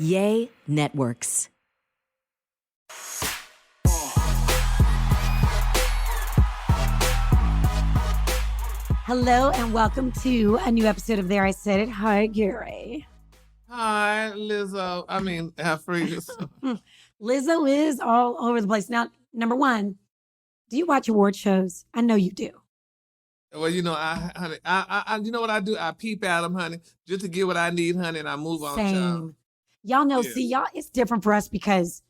Yay Networks. Hello and welcome to a new episode of There I Said It. Hi, Gary. Hi, Lizzo. I mean, Africa. Lizzo is all over the place. Now, number one, do you watch award shows? I know you do. Well, you know, honey, you know what I do? I peep at them, honey, just to get what I need, honey, and I move on. Same. Y'all know, Yes. see, y'all, it's different for us because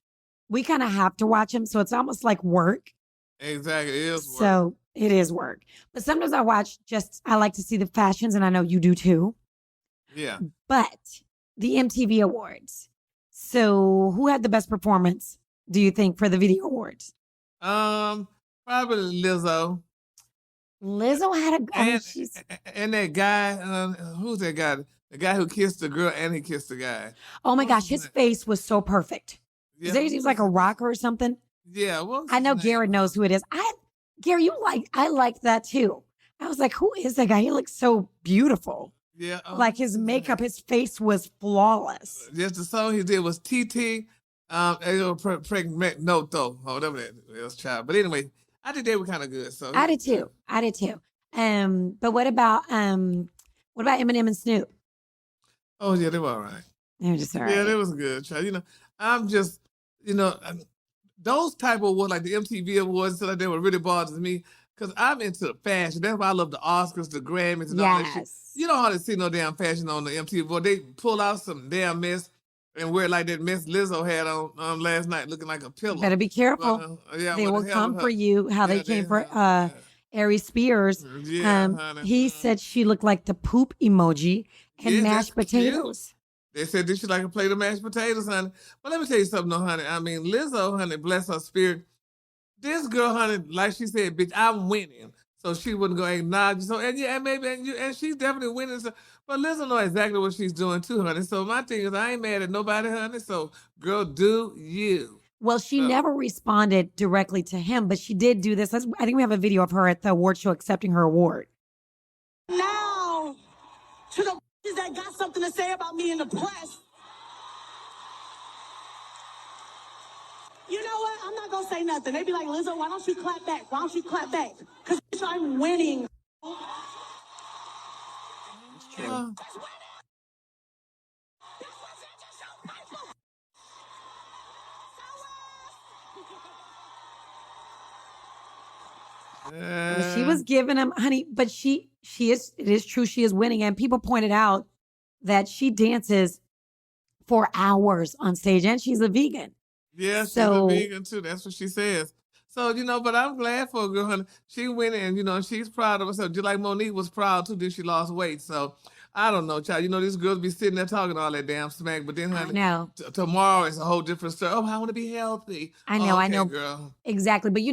we kind of have to watch them. So it's almost like work. Exactly. It is work. So it is work. But sometimes I I like to see the fashions, and I know you do too. Yeah. But the MTV Awards. So who had the best performance, do you think, for the video awards? Probably Lizzo. Lizzo had And that guy, who's that guy? The guy who kissed the girl and he kissed the guy. Oh my gosh, his face was so perfect. Yeah. He was like a rocker or something. Yeah. Well, I know Garrett knows who it is. Gary, I like that too. I was like, who is that guy? He looks so beautiful. Yeah. Like his makeup, his face was flawless. Just the song he did was TT. Pregnant note though, or whatever that was, child. But anyway, I think they were kind of good. So I did too. But what about Eminem and Snoop? Oh yeah, they were all right. They were just all right. Yeah, they was good, child. You know, I'm just, those type of awards, like the MTV awards, so like, they were really bothers me because I'm into fashion. That's why I love the Oscars, the Grammys, and all that shit. You don't hardly see no damn fashion on the MTV board. They pull out some damn mess and wear like that Miss Lizzo had on last night, looking like a pillow. Better be careful. They will come for you. How they came for Ari Spears. Yeah, honey. He said she looked like the poop emoji and mashed potatoes. They said this should like a plate of mashed potatoes, honey. But let me tell you something, though, honey. I mean, Lizzo, honey, bless her spirit. This girl, honey, like she said, bitch, I'm winning. So she wouldn't go acknowledge you. So, and she's definitely winning. So, but Lizzo know exactly what she's doing too, honey. So my thing is, I ain't mad at nobody, honey. So, girl, do you. Well, she never responded directly to him, but she did do this. I think we have a video of her at the award show accepting her award. Now, to the that got something to say about me in the press. You know what? I'm not going to say nothing. They be like, Lizzo, why don't you clap back? Why don't you clap back? Because I'm winning. It's true. She was giving him, honey, but it is true, she is winning. And people pointed out that she dances for hours on stage and she's a vegan. Yeah, she's a vegan too. That's what she says. So, but I'm glad for a girl, honey. She winning and, she's proud of herself. Just like Monique was proud too, that she lost weight. So, I don't know, child. These girls be sitting there talking all that damn smack, but then, honey, tomorrow is a whole different story. Oh, I want to be healthy. I know, girl. Exactly. But,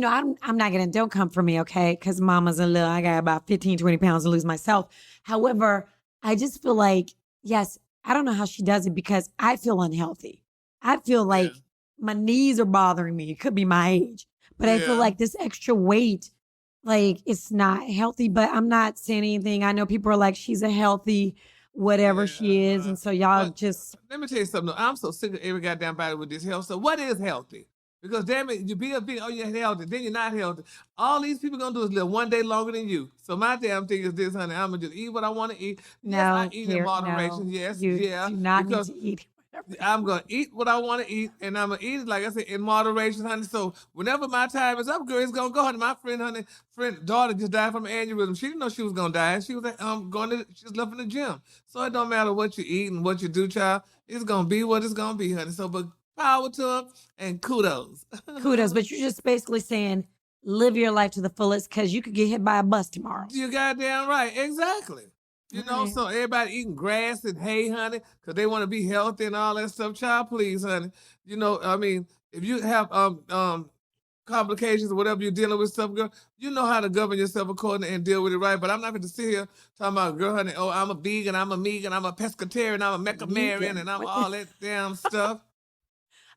I'm not going to, don't come for me, okay? Because mama's I got about 15, 20 pounds to lose myself. However, I just feel like, yes, I don't know how she does it because I feel unhealthy. I feel like my knees are bothering me. It could be my age. But I feel like this extra weight, like, it's not healthy, but I'm not saying anything. I know people are like, she's a healthy whatever she is. And so y'all just... Let me tell you something. I'm so sick of every goddamn body with this health. So what is healthy? Because damn it, you be a big, you're healthy. Then you're not healthy. All these people going to do is live one day longer than you. So my damn thing is this, honey. I'm going to just eat what I want to eat. No, yes, I eat in moderation. No, yes, you do not need to eat. I'm going to eat what I want to eat, and I'm going to eat it, like I said, in moderation, honey. So whenever my time is up, girl, it's going to go, honey. My daughter just died from an aneurysm. She didn't know she was going to die. She was she's left in the gym. So it don't matter what you eat and what you do, child. It's going to be what it's going to be, honey. So, but power to them and kudos. Kudos, but you're just basically saying, live your life to the fullest because you could get hit by a bus tomorrow. You goddamn right. Exactly. So everybody eating grass and hay, honey, because they want to be healthy and all that stuff. Child, please, honey. If you have complications or whatever you're dealing with stuff, girl, you know how to govern yourself accordingly and deal with it right. But I'm not going to sit here talking about, girl, honey, oh, I'm a vegan, I'm a megan, I'm a pescatarian, I'm a mecamarian, and I'm all that damn stuff.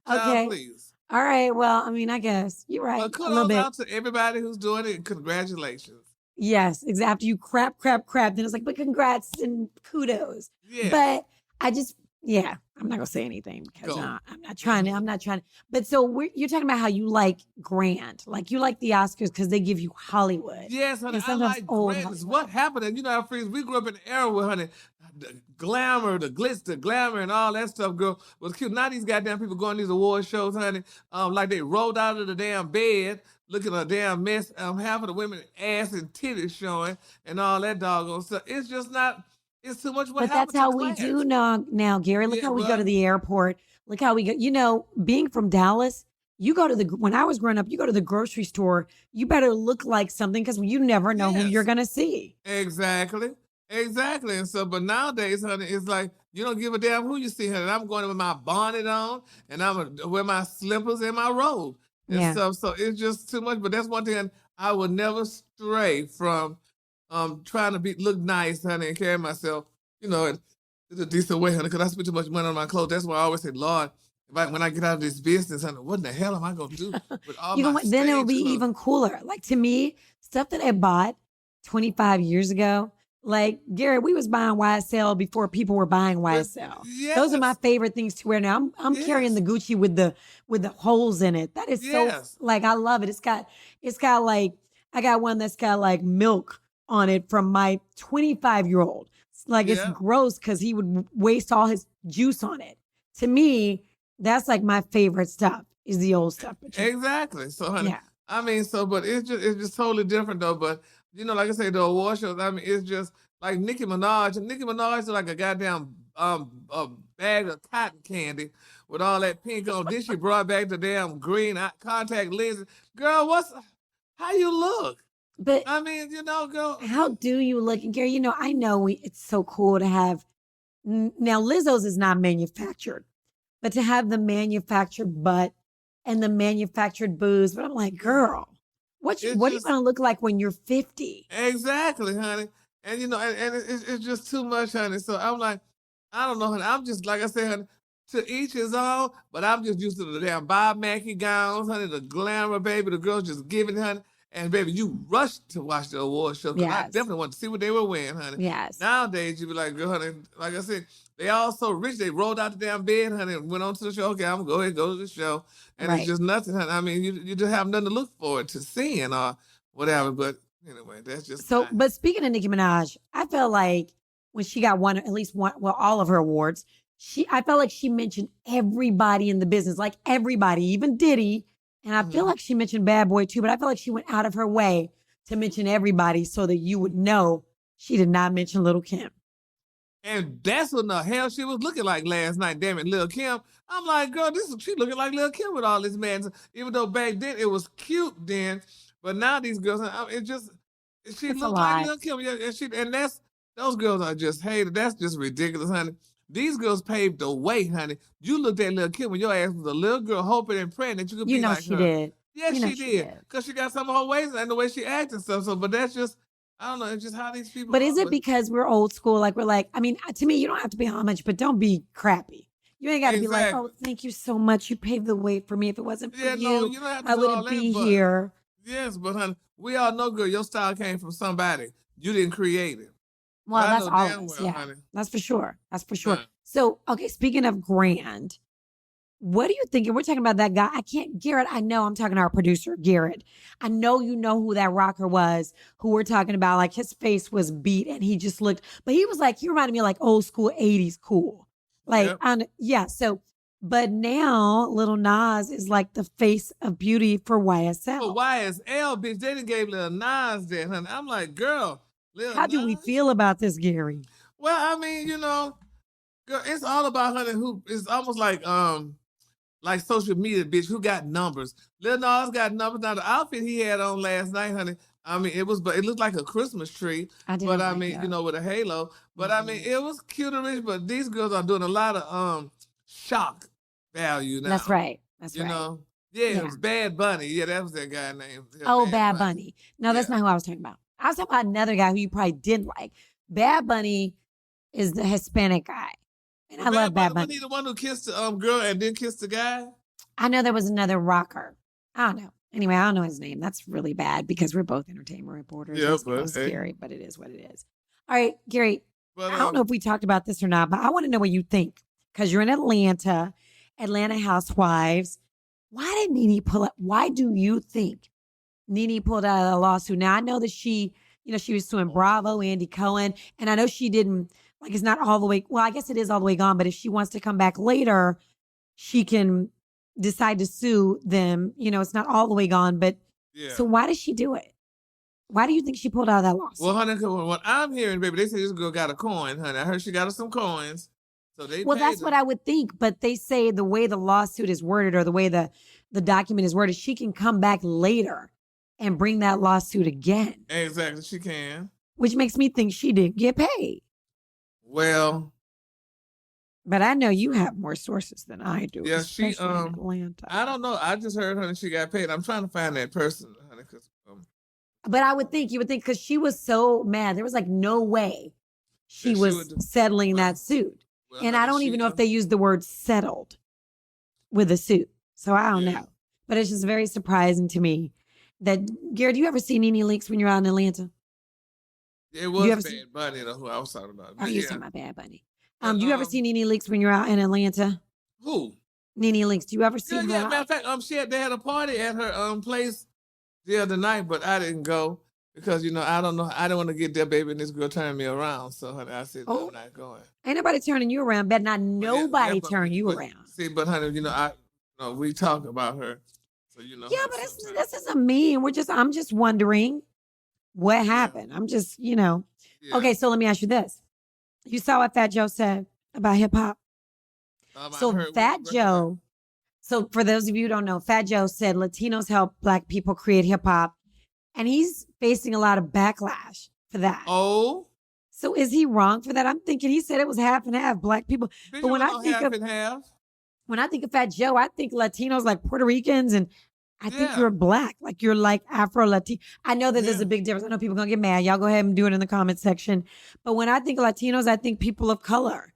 Child, okay. Please. All right. Well, I guess you're right. But kudos out to everybody who's doing it. Congratulations. Yes, exactly. After you crap, then it's like, but congrats and kudos. Yeah. But I just Yeah, I'm not gonna say anything because Go. I'm not trying to. I'm not trying to. But so you're talking about how you like grand, like you like the Oscars because they give you Hollywood. Yes, honey, And I sometimes like old grandness. Hollywood. What happened? And you know, our friends, we grew up in the era where, honey, the glamour, the glitz, the glamour, and all that stuff, girl, was cute. Now these goddamn people going to these award shows, honey, like they rolled out of the damn bed, looking a damn mess. Half of the women ass and titties showing, and all that doggone stuff. It's just not. It's too much. What But that's happened to how we class? do now, Gary. Look Yeah, how we go to well, the airport. Look how we go. You know, being from Dallas, you go to when I was growing up, you go to the grocery store. You better look like something because you never know who you're yes. gonna see. Exactly. Exactly. And so, but nowadays, honey, it's like you don't give a damn who you see, honey. I'm going with my bonnet on and I'm gonna wear my slippers and my robe and Yeah. stuff. So it's just too much. But that's one thing I would never stray from trying to look nice, honey, and carry myself, in a decent way, honey, because I spend too much money on my clothes. That's why I always say, Lord, when I get out of this business, honey, what in the hell am I gonna do with all You know my what? Then it'll stage be clothes? even cooler. Like to me, stuff that I bought 25 years ago. Like Gary, we was buying YSL before people were buying YSL. Those are my Yes. favorite things to wear now. I'm carrying the Gucci with the holes in it. That is so Yes. like I love it. It's got like I got one that's got like milk on it from my 25-year-old. Like it's Yeah. gross because he would waste all his juice on it. To me, that's like my favorite stuff is the old stuff. Exactly. So, honey, Yeah. I mean, but it's just totally different though. But like I say, the award shows. I mean, it's just like Nicki Minaj. Nicki Minaj is like a goddamn a bag of cotton candy with all that pink on. Then she brought back the damn green contact lenses. Girl, how you look? But I mean, girl. how do you look? And Gary, I know it's so cool to have. Now, Lizzo's is not manufactured, but to have the manufactured butt and the manufactured boobs. But I'm like, girl, what are you going to look like when you're 50? Exactly, honey. And it's just too much, honey. So I'm like, I don't know, honey. I'm just like I said, honey, to each his own. But I'm just used to the damn Bob Mackie gowns, honey, the glamour, baby. The girls just giving, honey. And baby, you rushed to watch the award show because I Yes. definitely want to see what they were wearing, honey. Yes. Nowadays, you be like, girl, honey, like I said, they all so rich. They rolled out the damn bed, honey, and went on to the show. Okay, I'm gonna go ahead and go to the show, and Right. it's just nothing, honey. I mean, you just have nothing to look forward to seeing or whatever. But anyway, that's just So, but speaking of Nicki Minaj, I felt like when she got at least one, well, all of her awards, I felt like she mentioned everybody in the business, like everybody, even Diddy. And I feel like she mentioned Bad Boy too, but I feel like she went out of her way to mention everybody so that you would know she did not mention Little Kim. And that's what the hell she was looking like last night, damn it, Lil' Kim. I'm like, girl, she looking like Lil' Kim with all this man. Even though back then it was cute then, but now these girls, she looked like Lil' Kim. Yeah, and those girls are just hated. That's just ridiculous, honey. These girls paved the way, honey. You looked at Lil' Kim when your ass was a little girl hoping and praying that you could be like her. She did. Yes, she did. Because she got some of her ways and the way she acts and stuff. So, but that's just, I don't know, it's just how these people But is it because we're old school? Like we're like, I mean, to me, you don't have to be homage, but don't be crappy. You ain't got to be like, oh, thank you so much. You paved the way for me. If it wasn't for you don't have to I do wouldn't all be that, here. Yes, but honey, we all know, girl, your style came from somebody. You didn't create it. Well, that's all of us. Yeah, honey. that's for sure. That's for sure. So, okay, speaking of grand, what do you think? And we're talking about that guy. Garrett, I know I'm talking to our producer, Garrett. I know you know who that rocker was, who we're talking about. Like his face was beat and he just looked, but he was like, he reminded me of like old school 80s cool. Like, so, but now Little Nas is like the face of beauty for YSL. For YSL, bitch, they done gave Lil Nas that, honey. I'm like, girl, how do we feel about this, Gary? Well, I mean, girl, it's all about, honey, it's almost like social media, bitch, who got numbers. Lil Nas got numbers. Now, the outfit he had on last night, honey, I mean, it looked like a Christmas tree. But I mean, with a halo. But I mean, it was cuterish, but these girls are doing a lot of shock value now. That's right. You know? Yeah, it was Bad Bunny. Yeah, that was that guy's name. Yeah, Bad Bunny. No, that's not who I was talking about. I was talking about another guy who you probably didn't like. Bad Bunny is the Hispanic guy. And I love Bad Bunny. Was he the one who kissed the girl and then kissed the guy? I know there was another rocker. I don't know. Anyway, I don't know his name. That's really bad because we're both entertainment reporters. Yeah, but scary, but it is what it is. All right, Gary, I don't know if we talked about this or not, but I want to know what you think. because you're in Atlanta, Atlanta Housewives. Why did Nene pull up? Why do you think Nene pulled out of the lawsuit? Now, I know that she was suing Bravo, Andy Cohen, and I know she didn't, like, it's not all the way, well, I guess it is all the way gone, but if she wants to come back later, she can decide to sue them. It's not all the way gone, but so why did she do it? Why do you think she pulled out of that lawsuit? Well, honey, what I'm hearing, baby, they say this girl got a coin, honey. I heard she got her some coins. So that's what I would think, but they say the way the lawsuit is worded or the way the document is worded, she can come back later and bring that lawsuit again. Exactly, she can. Which makes me think she didn't get paid. Well, but I know you have more sources than I do. Yeah, she in Atlanta. I don't know. I just heard, honey, she got paid. I'm trying to find that person, honey, because. But you would think, because she was so mad. There was like no way she was settling that suit. Well, and I don't even know if they used the word settled with the suit. So I don't know. But it's just very surprising to me that, Gary, do you ever see Nene Leakes when you're out in Atlanta? It was Bad Bunny, though, who I was talking about. Oh, you're talking about Bad Bunny. Do you ever see Nene Leakes when you're out in Atlanta? Who? Nene Leakes. Do you ever see her? Yeah, matter of fact, they had a party at her place the other night, but I didn't go because, I don't know. I don't want to get there, baby, and this girl turned me around. So, honey, I said, no, I'm not going. Ain't nobody turning you around. Bet not nobody turn you around. See, but, honey, we talk about her. So, Yeah, but this isn't me. I'm just wondering what happened. I'm just, Yeah. Okay, so let me ask you this. You saw what Fat Joe said about hip hop? So Fat Joe, so for those of you who don't know, Fat Joe said Latinos help Black people create hip hop, and he's facing a lot of backlash for that. Oh. So is he wrong for that? I'm thinking he said it was half and half Black people. But when I think of Fat Joe, I think Latinos like Puerto Ricans, and I think you're Black, like you're like Afro-Latino. I know that there's a big difference. I know people are going to get mad. Y'all go ahead and do it in the comment section. But when I think of Latinos, I think people of color.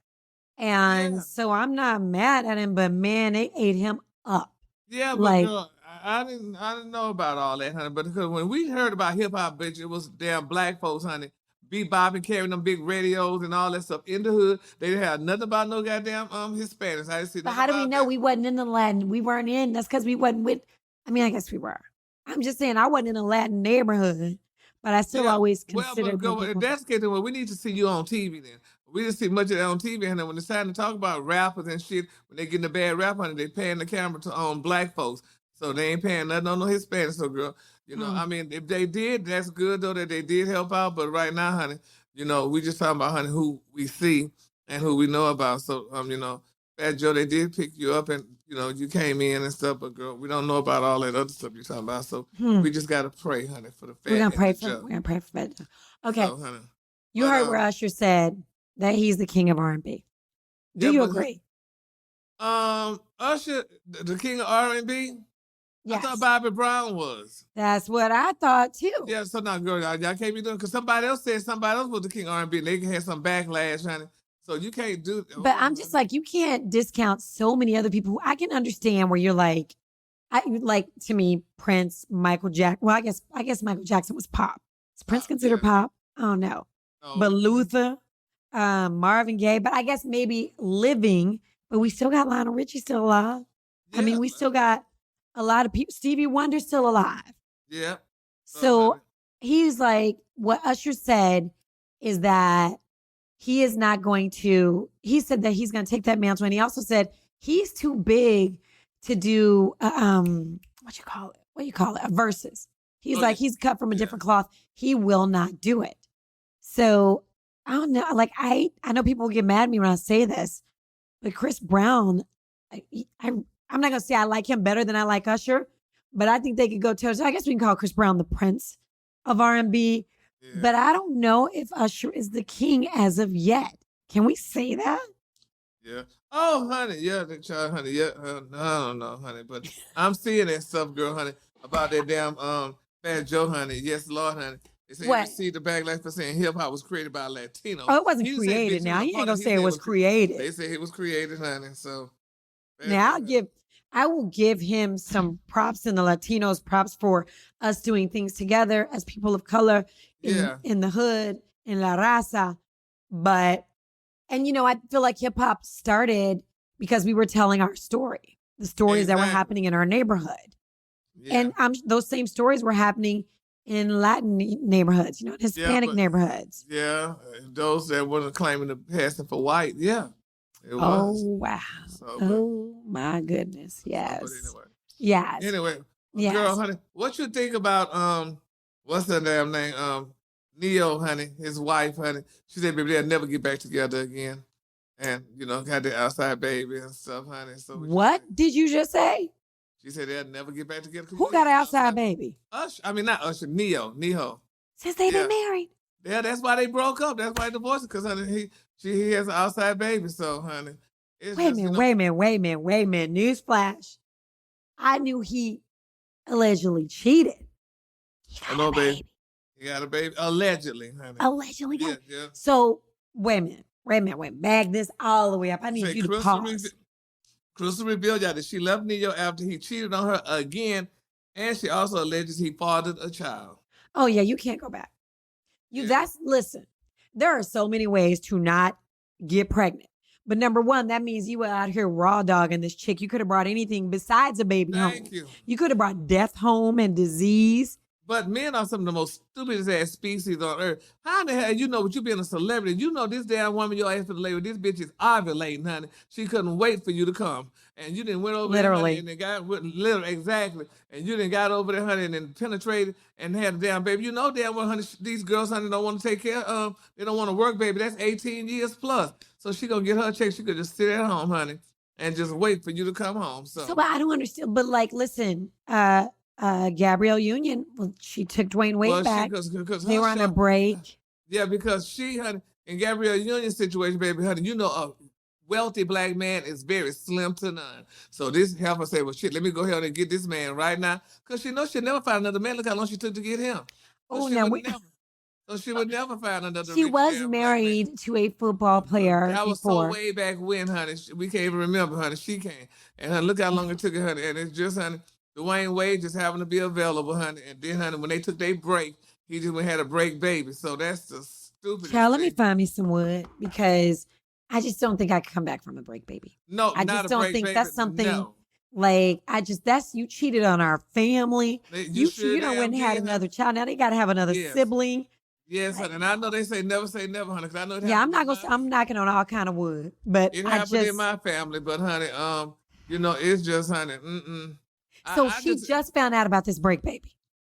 And so I'm not mad at him, but man, they ate him up. Yeah, but girl, I didn't know about all that, honey. But because when we heard about hip hop, bitch, it was damn Black folks, honey. Bebopping, carrying them big radios and all that stuff in the hood. They didn't have nothing about no goddamn Hispanics. I didn't see. But how do we know we wasn't in the Latin? We weren't in. That's because we wasn't with. I mean, I guess we were. I'm just saying I wasn't in a Latin neighborhood, but I still always considered. If that's the case, we need to see you on TV then. We didn't see much of that on TV, and then when it's time to talk about rappers and shit, when they getting a bad rap on it, they paying the camera to Black folks. So they ain't paying nothing on no Hispanics. So girl, I mean, if they did, that's good though that they did help out. But right now, honey, we just talking about, honey, who we see and who we know about. So Fat Joe, they did pick you up and you came in and stuff, but girl, we don't know about all that other stuff you're talking about. So we just gotta pray, honey, for the Fat. We're gonna pray for Fat Joe. Okay. So, honey, you heard where Usher said that he's the king of R&B. Do you agree? Usher, the king of R&B? Yes. I thought Bobby Brown was. That's what I thought too. Yeah, so now, girl, y'all can't be doing, because somebody else said somebody else was the king of R&B, and they can have some backlash, honey. So you can't do. But I'm just like, you can't discount so many other people. I can understand where you're like, to me, Prince, Michael Jackson. Well, I guess Michael Jackson was pop. Is Prince considered pop? I don't know. Oh. But Luther, Marvin Gaye, but I guess maybe living, but we still got Lionel Richie still alive. Yeah, I mean, we still got a lot of people. Stevie Wonder's still alive. Yeah. So he's like, what Usher said is that he is not going to, he said that he's going to take that mantle. And he also said he's too big to do, what you call it? A versus. He's he's cut from a different cloth. He will not do it. So I don't know. Like, I know people will get mad at me when I say this, but Chris Brown, I'm not going to say I like him better than I like Usher, but I think they could go toe-to-toe. I guess we can call Chris Brown the prince of R&B, but I don't know if Usher is the king as of yet. Can we say that? Yeah. Oh, honey. Yeah, honey. Yeah. I don't know, honey, but I'm seeing that stuff, girl, honey, about that damn Fat Joe, honey. Yes, Lord, honey. They say you see the backlash for saying hip hop was created by Latinos. Oh, it wasn't created now. You ain't gonna say it was created. They say it was created, honey. So now I will give him some props, and the Latinos props for us doing things together as people of color in the hood, in La Raza. But And, I feel like hip hop started because we were telling our story, the stories that were happening in our neighborhood. Yeah. And those same stories were happening in Latin neighborhoods, Hispanic neighborhoods. Yeah, those that wasn't claiming the passing for white. Yeah, it Oh, was. wow. Oh, my goodness. Yes. But anyway. Yes. Anyway, Yes. girl, honey, what you think about, what's her damn name? Neyo, honey, his wife, honey. She said, baby, they'll never get back together again. And, got the outside baby and stuff, honey. So what did you just say? She said they'll never get back together. Who got an outside baby? Usher. I mean, not Usher, Neyo. Since they've been married. Yeah, that's why they broke up. That's why they divorced, because, honey, he has an outside baby. So, honey. Wait a minute. Newsflash. I knew he allegedly cheated. He got a baby. He got a baby. Allegedly, honey. Allegedly. Yeah. So, wait a minute. Bag this all the way up. I need you to pause. Crystal revealed that she left Neyo after he cheated on her again, and she also alleges he fathered a child. Oh, yeah, you can't go back. Listen, there are so many ways to not get pregnant. But number one, that means you were out here raw dogging this chick. You could have brought anything besides a baby home. Thank you. You could have brought death home and disease. But men are some of the most stupidest ass species on earth. How in the hell, with you being a celebrity, this damn woman your ass for the lady, this bitch is ovulating, honey. She couldn't wait for you to come. And you didn't went over there, honey, and then literally, exactly. And you didn't got over there, honey, and then penetrated and had a damn baby. You know damn well, honey, these girls, honey, don't want to take care of, they don't want to work, baby. That's 18 years plus. So she gonna get her check. She could just sit at home, honey, and just wait for you to come home. So but I don't understand. But listen, Gabrielle Union, she took Dwayne Wade back. Cause they were on a break. Yeah, because she, honey, in Gabrielle Union's situation, baby, honey, a wealthy black man is very slim to none. So this heifer say, well, shit, let me go ahead and get this man right now. Because she knows she'll never find another man. Look how long she took to get him. So she would never find another. She was married to a football player. That was so way back when, honey. We can't even remember, honey. She can't. And honey, look how long it took her, honey. And it's just, honey, Dwayne Wade just happened to be available, honey. And then, honey, when they took their break, he just had a break baby. So that's the stupidest Child, let me find me some wood, because I just don't think I could come back from a break baby. No, I just don't think that's something you cheated on our family. You don't went and had another child. Now they got to have another sibling. Yes, honey. And I know they say never, honey. Because I know it I'm not gonna. I'm knocking on all kind of wood, but it happened in my family. But honey, it's just, honey. So she just found out about this break baby.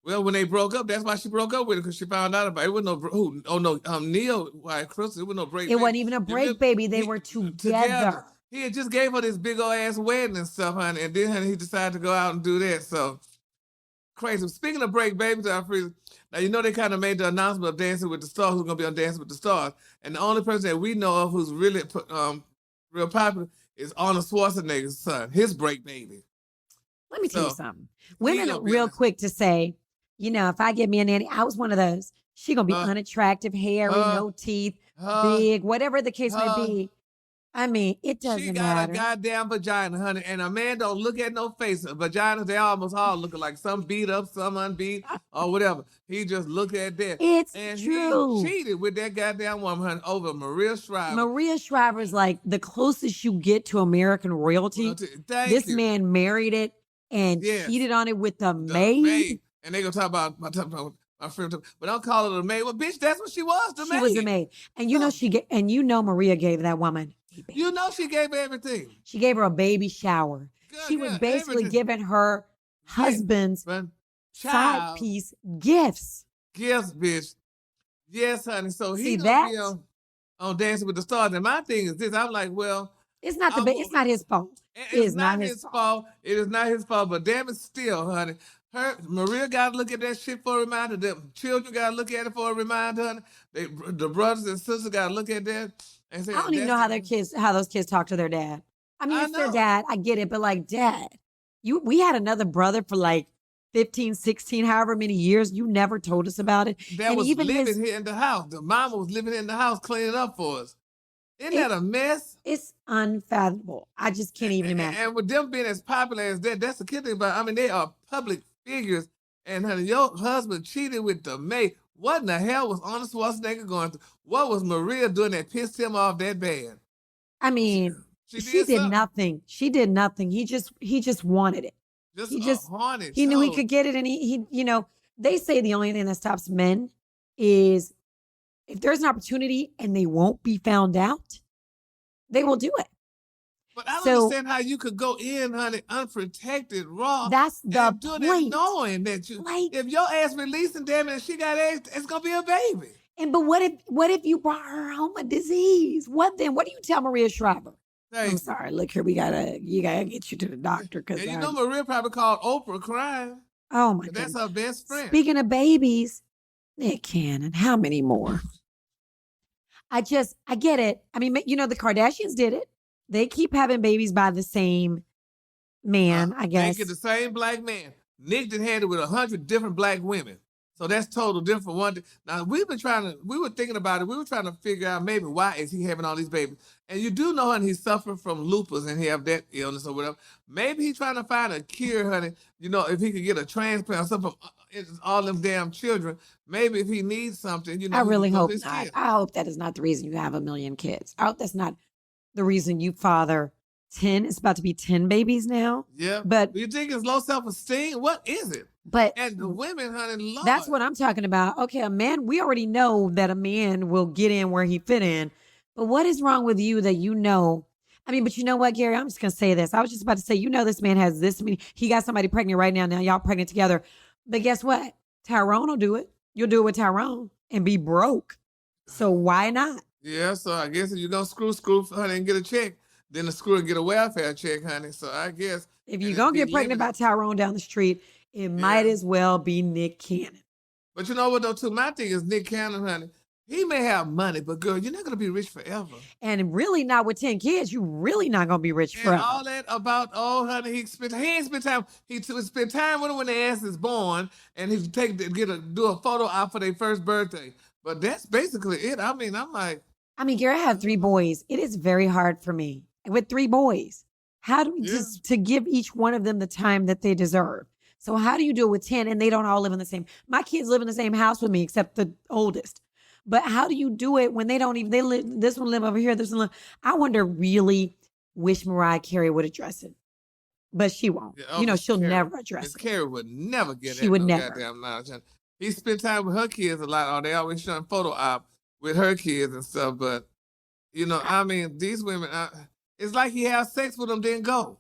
Well, when they broke up, that's why she broke up with him, because she found out about it. It wasn't Neyo, Crystal, it was no break baby. It wasn't even a break baby. They were together. He had just gave her this big old ass wedding and stuff, honey, and then, honey, he decided to go out and do that. So crazy. Speaking of break babies, Alfred, now they kind of made the announcement of Dancing with the Stars, who's gonna be on Dancing with the Stars, and the only person that we know of who's really real popular is Arnold Schwarzenegger's son, his break baby. Let me tell you something. Women are real quick to say, if I get me a nanny, I was one of those. She gonna be unattractive, hairy, no teeth, big, whatever the case may be. I mean, it doesn't matter. She got a goddamn vagina, honey, and a man don't look at no face. Vaginas, they almost all looking like some beat up, some unbeat, or whatever. He just looked at that. It's and true. He cheated with that goddamn woman, honey, over Maria Shriver. Maria Shriver is like the closest you get to American royalty. This man married it and cheated on it with the maid. And they gonna talk about my friend, but I'll call her the maid. Well, bitch, that's what she was, the maid. She was the maid. And Maria gave that woman. She gave her everything. She gave her a baby shower. She was basically giving her husband's side piece gifts. Gifts, bitch. Yes, honey. So he's gonna be on Dancing with the Stars. And my thing is this: I'm like, well, it's not it's not his fault. It's not his fault. It is not his fault. But damn it, still, honey. Maria got to look at that shit for a reminder. The children got to look at it for a reminder, honey. The brothers and sisters got to look at that. And say, I don't even know how those kids talk to their dad. I mean, it's their dad. I get it. But dad, we had another brother for 15, 16, however many years. You never told us about it. That was living here in the house. The mama was living in the house cleaning up for us. Isn't that a mess? It's unfathomable. I just can't even imagine. And with them being as popular as that's the kid thing. But I mean, they are public figures. And honey, your husband cheated with the maid. What in the hell was Arnold Schwarzenegger going through? What was Maria doing that pissed him off that bad? I mean, She she did something. nothing. She did nothing. He just wanted it. Just He a just hornet. he knew he could get it, and he they say the only thing that stops men is if there's an opportunity and they won't be found out, they will do it. But I don't So- understand how you could go in, honey, unprotected, raw. That's the and do that point. knowing that you, Like- if your ass releasing damn it and she got AIDS, it's gonna be a baby. But what if you brought her home a disease? What then? What do you tell Maria Shriver? Thank I'm you. sorry. Look here, you gotta get you to the doctor because And you know Maria probably called Oprah crying. oh my 'Cause god, that's her best friend. Speaking of babies, Nick Cannon, how many more? I get it. I mean, the Kardashians did it. They keep having babies by the same man, I guess. They get the same black man. Nick done had it with 100 different black women. So that's total different one. Now we were thinking about it. We were trying to figure out maybe why is he having all these babies. And you do know, honey, he's suffering from lupus and he have that illness or whatever. Maybe he's trying to find a cure, honey. If he could get a transplant or something from all them damn children. Maybe if he needs something, I really hope his not. kid. I hope that is not the reason you have a million kids. I hope that's not the reason you father 10. It's about to be 10 babies now. Yeah. But do you think it's low self-esteem? What is it? But And the women, honey, love that's what I'm talking about. Okay, a man, we already know that a man will get in where he fit in. But what is wrong with you that but you know what, Gary? I'm just going to say this. I was just about to say, this man has this many. He got somebody pregnant right now. Now y'all pregnant together. But guess what? Tyrone will do it. You'll do it with Tyrone and be broke. So why not? Yeah, so I guess if you're going to screw, honey, and get a check, then the screw and get a welfare check, honey. So I guess. If you're going to get pregnant by Tyrone down the street, it might as well be Nick Cannon. But you know what, though, too? My thing is Nick Cannon, honey. He may have money, but girl, you're not going to be rich forever. And really not with 10 kids. You're really not going to be rich forever. And all that about, honey, he ain't spent time. He spent time with them when their ass is born, and he do a photo op for their first birthday. But that's basically it. I mean, I'm like. Gary, I have 3 boys. It is very hard for me with 3 boys. How do we just to give each one of them the time that they deserve? So how do you do it with 10 and they don't all live in the same? My kids live in the same house with me, except the oldest. But how do you do it when they don't even, this one live over here, this one live. I really wish Mariah Carey would address it. But she won't. She'll never address it. Carey would never get it. She would never. Goddamn knowledge. He spent time with her kids a lot. They always showing photo op with her kids and stuff. But, these women, it's like he has sex with them, then go.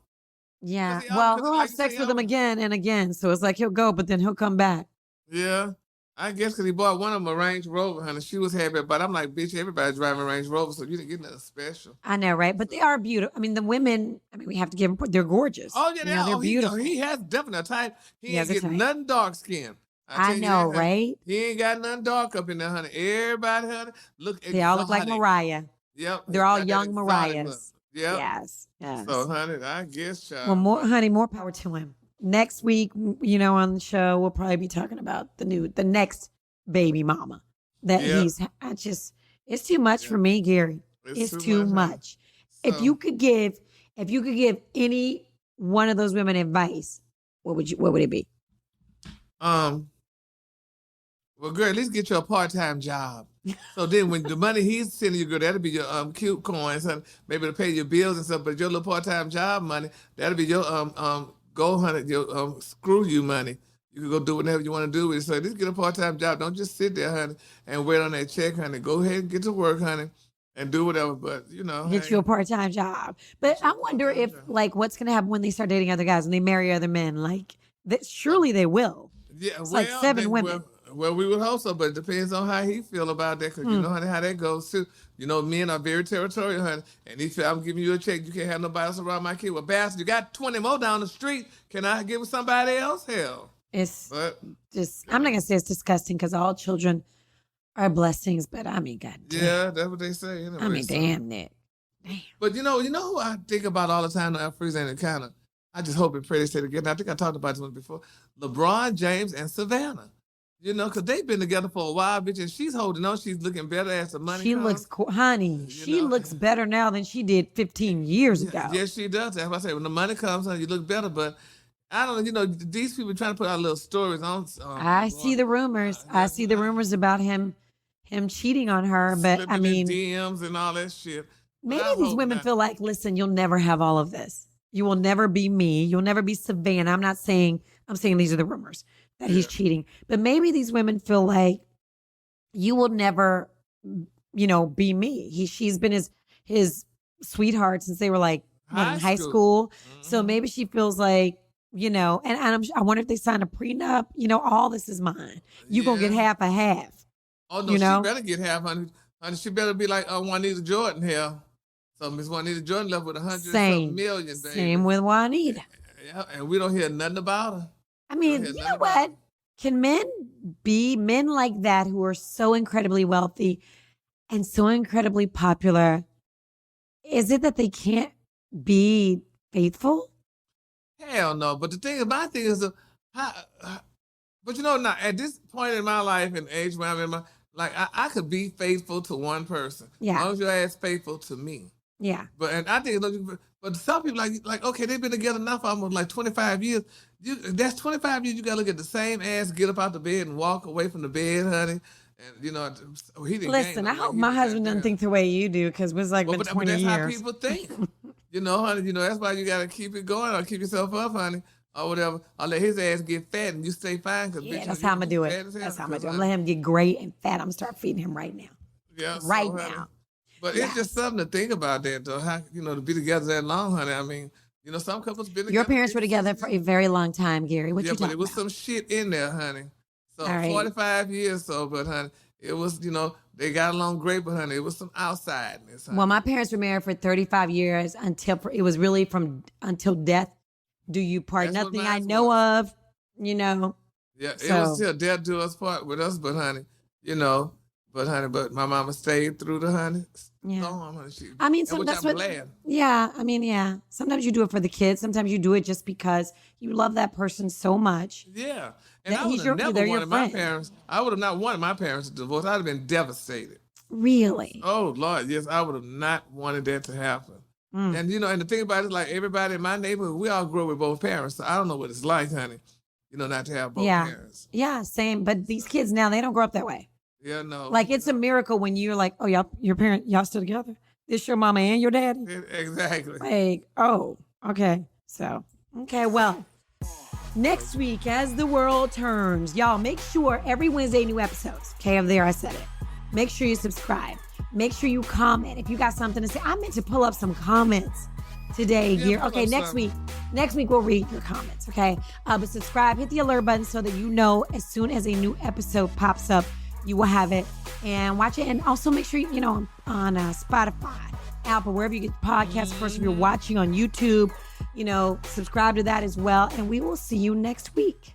Yeah. Well, he'll have sex with them again and again. So it's like he'll go, but then he'll come back. Yeah. I guess because he bought one of them a Range Rover, honey. She was happy, but I'm like, bitch, everybody's driving a Range Rover, so you didn't get nothing special. I know, right? But they are beautiful. The women, we have to give them, they're gorgeous. Oh, yeah, they're beautiful. He has definitely a type. He ain't has a getting type. nothing dark skin. I know, right? He ain't got nothing dark up in there, honey. Everybody, honey, they all look like Mariah. Yep. They're all young Mariahs. Yep. Yes. So, honey, I guess, child. Well, more power to him. Next week, on the show, we'll probably be talking about the next baby mama that it's too much for me, Gary. It's too much. So, if you could give any one of those women advice, what would it be? Well, girl, at least get you a part-time job. So then when the money he's sending you, girl, that'll be your cute coins, honey, maybe to pay your bills and stuff, but your little part-time job money, that'll be your go, honey, your screw you money. You can go do whatever you want to do with it. So just get a part-time job. Don't just sit there, honey, and wait on that check, honey. Go ahead and get to work, honey, and do whatever. But, Get you a part-time job. But I wonder if, what's going to happen when they start dating other guys and they marry other men? Surely they will. Yeah, it's like 7 women. Well, we would hope so, but it depends on how he feel about that, because you know, honey, how that goes, too. Men are very territorial, honey, and he feel, I'm giving you a check. You can't have nobody else around my kid. Well, bastard, you got 20 more down the street. Can I give it somebody else? Hell. I'm not going to say it's disgusting because all children are blessings, but God damn. Yeah, that's what they say. Anyway, damn, Nick. Damn. But you know who I think about all the time, Freeze, and kind of, I just hope and pray they stay together. I think I talked about this one before. LeBron James and Savannah. Because they've been together for a while, bitch, and she's holding on. She's looking better as the money comes. Looks cool. Honey, she looks better now than she did 15 years ago. Yes, she does. That's why I say, when the money comes, honey, you look better. But I don't know. You know, these people trying to put out little stories on. I see the rumors. I see the rumors about him cheating on her. But I mean, DMs and all that shit. Maybe these women feel like, listen, you'll never have all of this. You will never be me. You'll never be Savannah. I'm saying these are the rumors that he's cheating. But maybe these women feel like you will never, be me. She's been his sweetheart since they were like in high school. Mm-hmm. So maybe she feels like, and I wonder if they signed a prenup. All this is mine. You gonna get half a half. Oh no, she better get half, honey. She better be like Juanita Jordan here. So Miss Juanita Jordan left with 100 million, baby. Same with Juanita. Yeah, and we don't hear nothing about her. I mean, you know what? Can men like that who are so incredibly wealthy and so incredibly popular, is it that they can't be faithful? Hell no. But my thing is, but now at this point in my life and age where I'm in I could be faithful to one person. Yeah. As long as your ass faithful to me. Yeah. But I think, but some people okay, they've been together now for almost 25 years. That's 25 years. You gotta look at the same ass, get up out the bed and walk away from the bed, honey. And he didn't. Listen, I hope my husband doesn't think the way you do, because it was been 20 years. That's how people think. Honey. That's why you gotta keep it going or keep yourself up, honey. Or whatever. I'll let his ass get fat and you stay fine. That's how I'm going to do it. That's how I'm going to do it. I'm going to let him get great and fat. I'm going to start feeding him right now. Yeah. Right now. But it's just something to think about that, though. How, to be together that long, honey. I mean, some couples been together. Your parents were together for a very long time, Gary. What you talking about? Yeah, but it was some shit in there, honey. So 45 years so, but honey, it was, they got along great, but honey, it was some outsideness, honey. Well, my parents were married for 35 years it was really until death do you part. That's nothing I know of, Yeah, it was still death do us part with us, but honey, but my mama stayed through the honey. Yeah. Honey, that's what. Glad. Yeah, yeah. Sometimes you do it for the kids. Sometimes you do it just because you love that person so much. Yeah, and I would have never wanted my parents. I would have not wanted my parents to divorce. I'd have been devastated. Really? Oh Lord, yes, I would have not wanted that to happen. And and the thing about it is, like, everybody in my neighborhood, we all grew up with both parents. So I don't know what it's like, honey. Not to have both parents. Yeah, same. But these kids now, they don't grow up that way. Yeah, no. Like, it's a miracle when you're like, oh, y'all still together? This your mama and your daddy? Exactly. Like, oh, okay. So, well, next week, as the world turns, y'all make sure every Wednesday, new episodes. Okay, over there, I said it. Make sure you subscribe. Make sure you comment. If you got something to say, I meant to pull up some comments today. Okay, next week we'll read your comments, okay? But subscribe, hit the alert button so that you know as soon as a new episode pops up, you will have it and watch it. And also make sure, on Spotify, Apple, wherever you get podcasts. Of course, if you're watching on YouTube, subscribe to that as well. And we will see you next week.